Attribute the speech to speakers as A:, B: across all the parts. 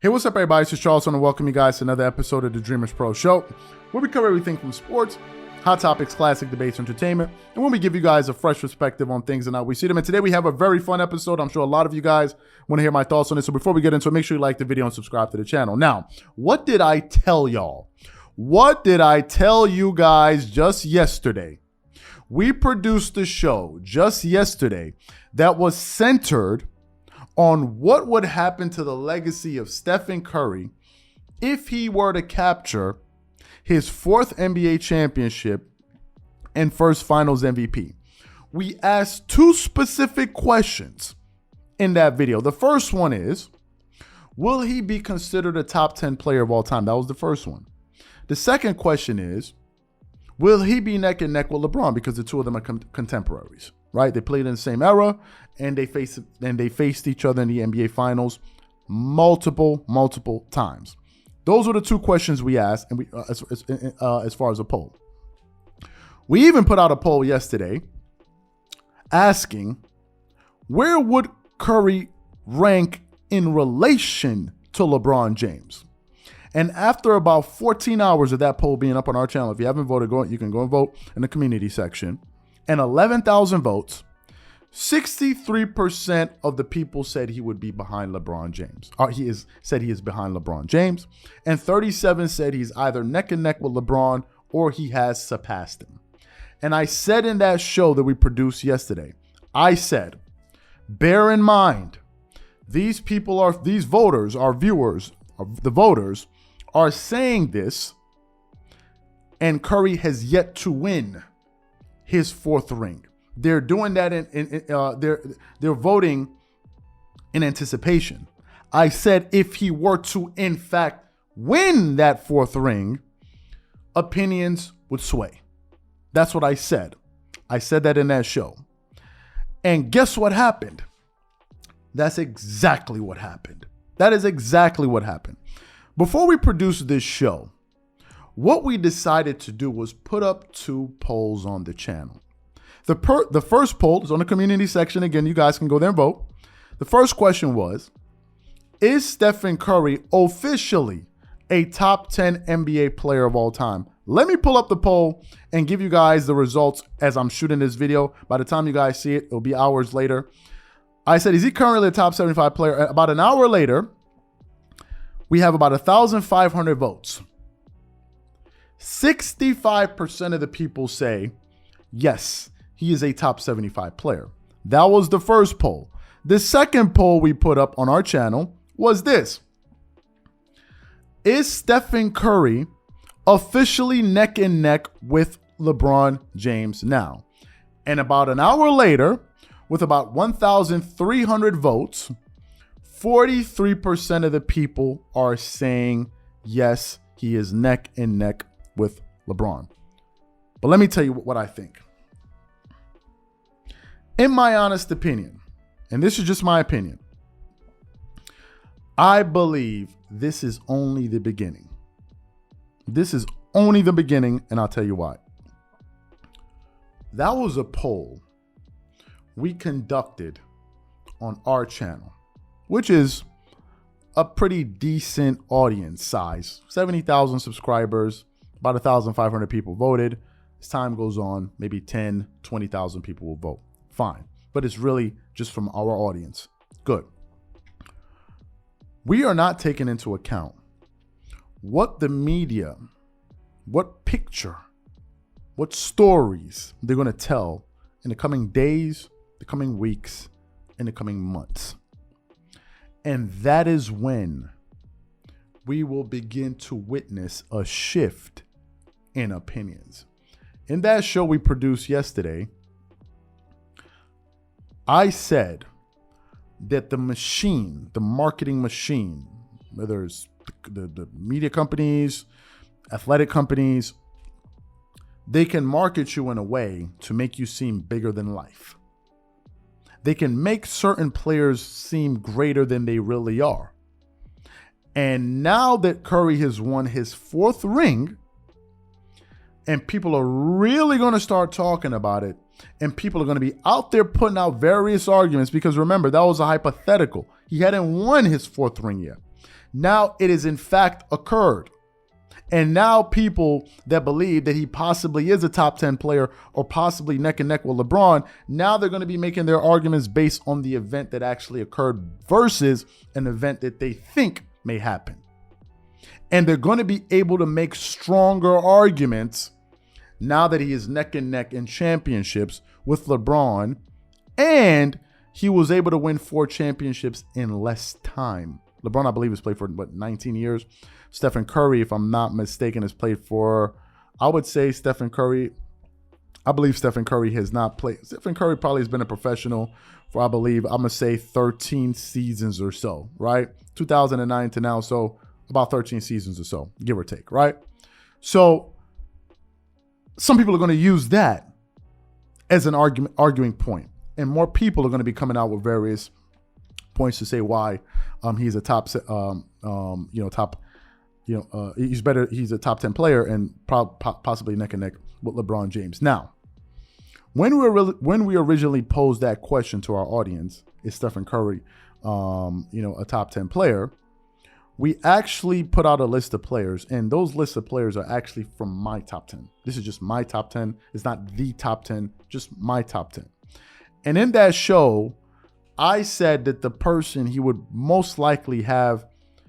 A: Hey, what's up, everybody? This is Charles, and welcome you guys to another episode of the Dreamerspro Show, where we cover everything from sports, hot topics, classic debates, entertainment, and when we give you guys a fresh perspective on things and how we see them. And today we have a very fun episode. I'm sure a lot of you guys want to hear my thoughts on it. So before we get into it, make sure you like the video and subscribe to the channel. Now, what did I tell y'all? What did I tell you guys just yesterday? We produced a show just yesterday that was centered on what would happen to the legacy of Stephen Curry if he were to capture his fourth NBA championship and first finals MVP. We asked two specific questions in that video. The first one is, will he be considered a top 10 player of all time? That was the first one. The second question is, will he be neck and neck with LeBron? Because the two of them are contemporaries, right? They played in the same era, and they faced each other in the NBA Finals multiple times. Those were the two questions we asked, and as far as a poll. We even put out a poll yesterday asking, where would Curry rank in relation to LeBron James? And after about 14 hours of that poll being up on our channel, if you haven't voted, you can go and vote in the community section. And 11,000 votes, 63% of the people said he would be behind LeBron James. Said he is behind LeBron James. And 37 said he's either neck and neck with LeBron or he has surpassed him. And I said in that show that we produced yesterday, I said, bear in mind, these voters, our viewers, the voters, are saying this, and Curry has yet to win his fourth ring. They're doing that they're voting in anticipation. I said if he were to in fact win that fourth ring, opinions would sway. That's what I said. I said that in that show. And guess what happened? That's exactly what happened. That is exactly what happened. Before we produced this show, what we decided to do was put up two polls on the channel. The first poll is on the community section. Again, you guys can go there and vote. The first question was, is Stephen Curry officially a top 10 NBA player of all time? Let me pull up the poll and give you guys the results as I'm shooting this video. By the time you guys see it, it'll be hours later. I said, is he currently a top 75 player? About an hour later, we have about 1,500 votes. 65% of the people say, yes, he is a top 75 player. That was the first poll. The second poll we put up on our channel was this. Is Stephen Curry officially neck and neck with LeBron James now? And about an hour later, with about 1,300 votes, 43% of the people are saying, yes, he is neck and neck with LeBron. But let me tell you what I think. In my honest opinion, and this is just my opinion, I believe this is only the beginning. This is only the beginning, and I'll tell you why. That was a poll we conducted on our channel, which is a pretty decent audience size. 70,000 subscribers, about 1,500 people voted. As time goes on, maybe 10, 20,000 people will vote. Fine. But it's really just from our audience. Good. We are not taking into account what the media, what picture, what stories they're going to tell in the coming days, the coming weeks, and the coming months. And that is when we will begin to witness a shift in opinions. In that show we produced yesterday, I said that the machine, the marketing machine, whether it's the media companies, athletic companies, they can market you in a way to make you seem bigger than life. They can make certain players seem greater than they really are. And now that Curry has won his fourth ring, and people are really going to start talking about it, and people are going to be out there putting out various arguments, because remember, that was a hypothetical. He hadn't won his fourth ring yet. Now it has in fact occurred. And now people that believe that he possibly is a top 10 player or possibly neck and neck with LeBron, now they're going to be making their arguments based on the event that actually occurred versus an event that they think may happen. And they're going to be able to make stronger arguments now that he is neck and neck in championships with LeBron, and he was able to win 4 championships in less time. LeBron, I believe, has played for, 19 years. Stephen Curry, if I'm not mistaken, has played for, I would say I believe Stephen Curry has not played. Stephen Curry probably has been a professional for, I believe, I'm going to say 13 seasons or so, right? 2009 to now, so about 13 seasons or so, give or take, right? So some people are going to use that as an arguing point, and more people are going to be coming out with various points to say why he's a top, he's better. He's a top 10 player and possibly neck and neck with LeBron James. Now, when we originally posed that question to our audience, is Stephen Curry, a top 10 player? We actually put out a list of players, and those lists of players are actually from my top 10. This is just my top 10. It's not the top 10, just my top 10. And in that show, I said that the person he would most likely have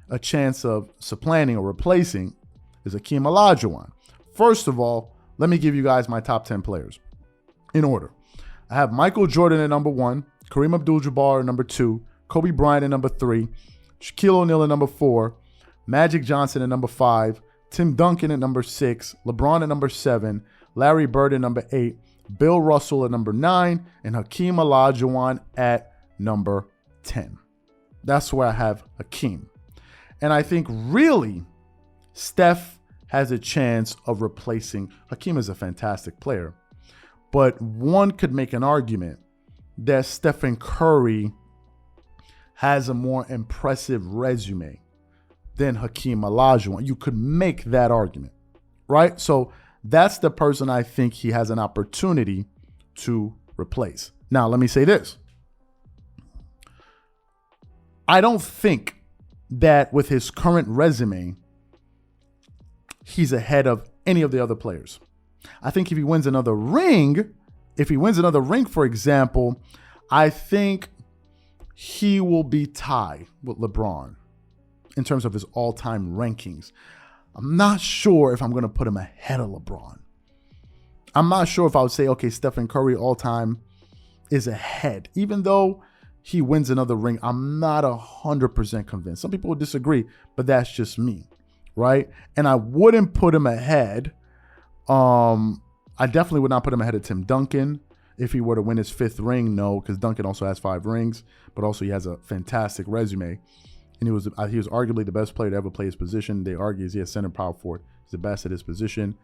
A: a chance of supplanting or replacing is Hakeem Olajuwon. First of all, let me give you guys my top 10 players in order. I have Michael Jordan at number 1, Kareem Abdul-Jabbar at number 2, Kobe Bryant at number 3, Shaquille O'Neal at number 4, Magic Johnson at number 5, Tim Duncan at number 6, LeBron at number 7, Larry Bird at number 8, Bill Russell at number 9, and Hakeem Olajuwon at number 10. That's where I have Hakeem. And I think really Steph has a chance of replacing. Hakeem is a fantastic player, but one could make an argument that Stephen Curry has a more impressive resume than Hakeem Olajuwon. You could make that argument, right? So that's the person I think he has an opportunity to replace. Now, let me say this. I don't think that with his current resume, he's ahead of any of the other players. I think if he wins another ring, for example, I think he will be tied with LeBron in terms of his all-time rankings. I'm not sure if I'm going to put him ahead of LeBron. I'm not sure if I would say, okay, Stephen Curry all-time is ahead, even though he wins another ring. I'm not 100% convinced. Some people would disagree, but that's just me, right? And I wouldn't put him ahead. I definitely would not put him ahead of Tim Duncan if he were to win his 5th ring. No, because Duncan also has 5 rings, but also he has a fantastic resume. And he was arguably the best player to ever play his position. They argue he's a center power forward. He's the best at his position.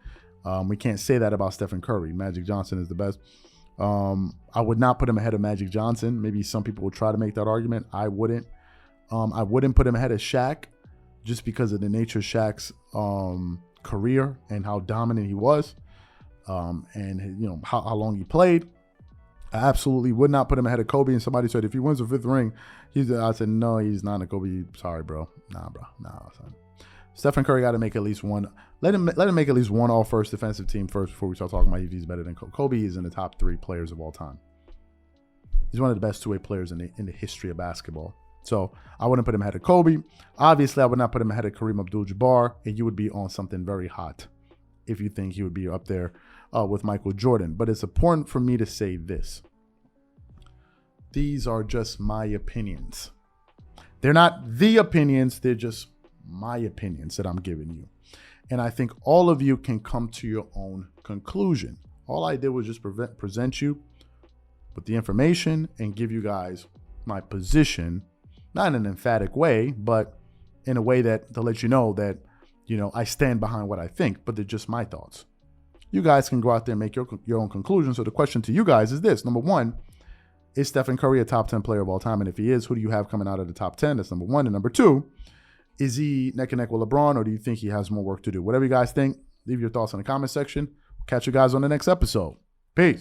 A: We can't say that about Stephen Curry. Magic Johnson is the best. I would not put him ahead of Magic Johnson. Maybe some people will try to make that argument. I wouldn't. I wouldn't put him ahead of Shaq just because of the nature of Shaq's career and how dominant he was, and how long he played. I absolutely would not put him ahead of Kobe. And somebody said if he wins the 5th ring, I said no, he's not a Kobe. Sorry, bro. Nah, son. Stephen Curry got to make at least one. Let him make at least one all-first defensive team first before we start talking about if he's better than Kobe. Kobe is in the top 3 players of all time. He's one of the best 2-way players in the history of basketball. So I wouldn't put him ahead of Kobe. Obviously, I would not put him ahead of Kareem Abdul-Jabbar, and you would be on something very hot if you think he would be up there with Michael Jordan. But it's important for me to say this. These are just my opinions. They're not the opinions. They're just my opinions that I'm giving you. And I think all of you can come to your own conclusion. All I did was just present you with the information and give you guys my position, not in an emphatic way, but in a way that to let you know that, I stand behind what I think, but they're just my thoughts. You guys can go out there and make your own conclusion. So the question to you guys is this. Number 1, is Stephen Curry a top 10 player of all time? And if he is, who do you have coming out of the top 10? That's number 1. And number 2, is he neck and neck with LeBron, or do you think he has more work to do? Whatever you guys think, leave your thoughts in the comment section. Catch you guys on the next episode. Peace.